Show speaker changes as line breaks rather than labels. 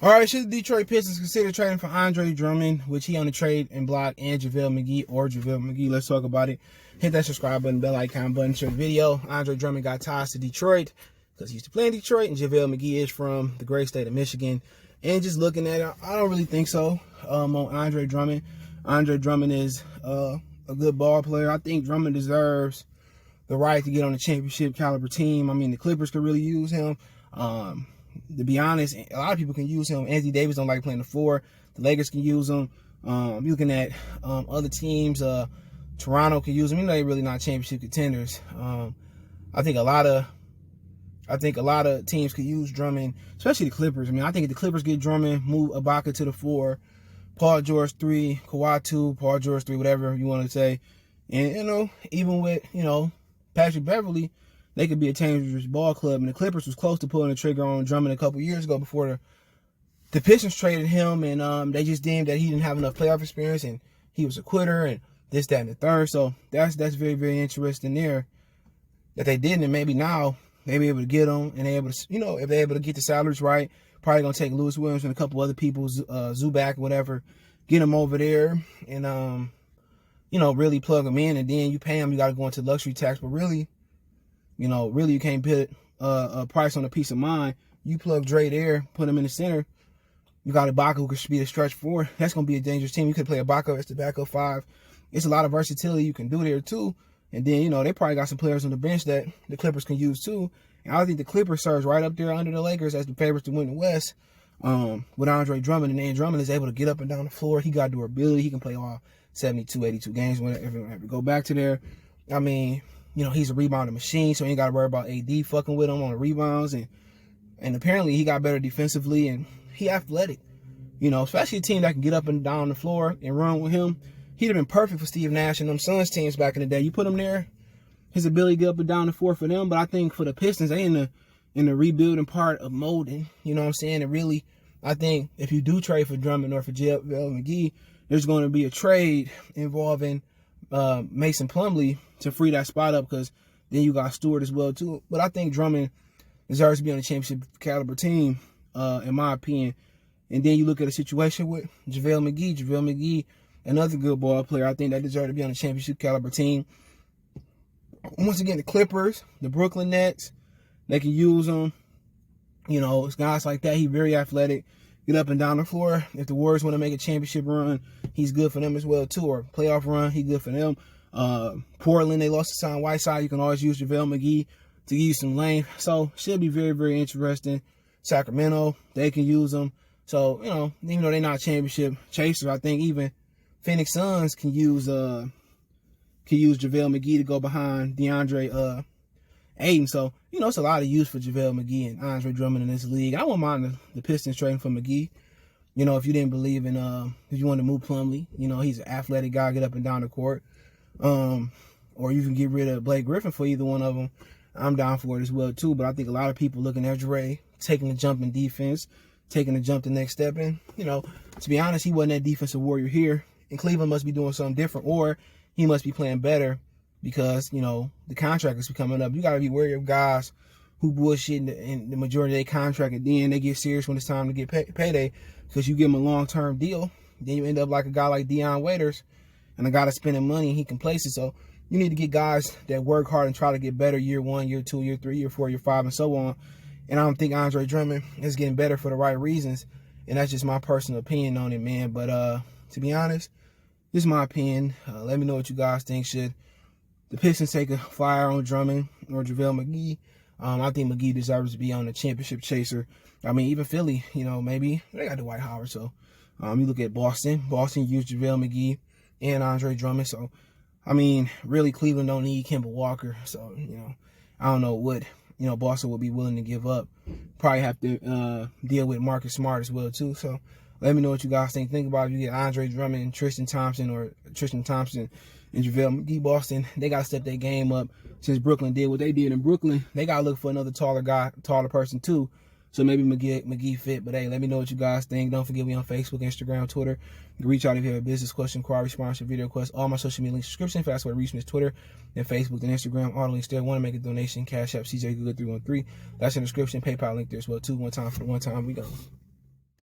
All right, should the Detroit Pistons consider trading for Andre Drummond, which he on the trade and block, and JaVale McGee? Let's talk about it. Hit that subscribe button, bell icon button, share the video. Andre Drummond got ties to Detroit because he used to play in Detroit, and JaVale McGee is from the great state of Michigan. And just looking at it, I don't really think so on Andre Drummond. Andre Drummond is a good ball player. I think Drummond deserves the right to get on a championship caliber team. I mean, the Clippers could really use him. To be honest, a lot of people can use him. Anthony Davis don't like playing the 4. The Lakers can use him. You're looking at other teams. Toronto can use him. They're really not championship contenders. I think a lot of teams could use Drummond, especially the Clippers. I mean, I think if the Clippers get Drummond, move Ibaka to the 4, Paul George 3, Kawhi 2, Paul George 3, whatever you want to say. And, even with, Patrick Beverly, they could be a dangerous ball club. And the Clippers was close to pulling the trigger on Drummond a couple years ago before the Pistons traded him. And they just deemed that he didn't have enough playoff experience and he was a quitter and this, that, and the third. So that's very, very interesting there that they didn't. And maybe now they be able to get him and they able to, if they're able to get the salaries right, probably going to take Lewis Williams and a couple other people, Zubac, whatever, get him over there and, really plug him in. And then you pay him, you got to go into luxury tax. But really you can't put a price on a peace of mind. You plug Dre there, put him in the center. You got Ibaka who could be a stretch 4. That's going to be a dangerous team. You could play Ibaka as the backup 5. It's a lot of versatility you can do there too. And then, they probably got some players on the bench that the Clippers can use too. And I think the Clippers serves right up there under the Lakers as the favorites to win the West with Andre Drummond. And then Drummond is able to get up and down the floor. He got durability. He can play all 72, 82 games whenever go back to there. I mean, he's a rebounding machine, so he ain't got to worry about AD fucking with him on the rebounds. And apparently he got better defensively, and he athletic. Especially a team that can get up and down the floor and run with him. He'd have been perfect for Steve Nash and them Suns teams back in the day. You put him there, his ability to get up and down the floor for them. But I think for the Pistons, they in the rebuilding part of molding. You know what I'm saying? And really, I think if you do trade for Drummond or for JaVale McGee, there's going to be a trade involving Mason Plumlee to free that spot up, because then you got Stewart as well too. But I think Drummond deserves to be on a championship caliber team, in my opinion. And then you look at a situation with JaVale McGee, another good ball player. I think that deserves to be on a championship caliber team. Once again, the Clippers, the Brooklyn Nets, they can use him. It's guys like that. He's very athletic, get up and down the floor. If the Warriors want to make a championship run, he's good for them as well too, or playoff run, he's good for them. Portland, they lost to Son Whiteside. You can always use JaVale McGee to give you some length. So should be very, very interesting. Sacramento, they can use them. So, even though they're not championship chasers, I think even Phoenix Suns can use JaVale McGee to go behind DeAndre Ayton. So, it's a lot of use for JaVale McGee and Andre Drummond in this league. I wouldn't mind the Pistons trading for McGee. If you didn't believe in, if you wanted to move Plumlee, he's an athletic guy, get up and down the court. Or you can get rid of Blake Griffin for either one of them. I'm down for it as well too. But I think a lot of people looking at Dre taking the jump in defense, taking the jump the next step in. To be honest, he wasn't that defensive warrior here. And Cleveland must be doing something different, or he must be playing better because, the contract is coming up. You got to be wary of guys who bullshit in the majority of their contract, and then they get serious when it's time to get payday, because you give them a long-term deal. Then you end up like a guy like Dion Waiters, and a guy that's spending money and he can place it. So you need to get guys that work hard and try to get better year 1, year 2, year 3, year 4, year 5, and so on. And I don't think Andre Drummond is getting better for the right reasons. And that's just my personal opinion on it, man. But to be honest, this is my opinion. Let me know what you guys think. Should the Pistons take a flyer on Drummond or JaVale McGee? I think McGee deserves to be on the championship chaser. I mean, even Philly, maybe they got Dwight Howard. So you look at Boston. Boston used JaVale McGee and Andre Drummond. So, I mean, really, Cleveland don't need Kemba Walker. So, I don't know what, Boston would be willing to give up. Probably have to deal with Marcus Smart as well, too. So, let me know what you guys think. Think about if you get Andre Drummond and Tristan Thompson and JaVale McGee. Boston, they got to step their game up since Brooklyn did what they did in Brooklyn. They got to look for another taller person, too. So maybe McGee fit. But hey, let me know what you guys think. Don't forget me on Facebook, Instagram, Twitter. You can reach out if you have a business question, inquiry, sponsor, video request. All my social media links, description. Fast way to reach me is Twitter and Facebook and Instagram. All the links there. Want to make a donation? Cash App CJ Google 313. That's in the description. PayPal link there as well too. One time we go.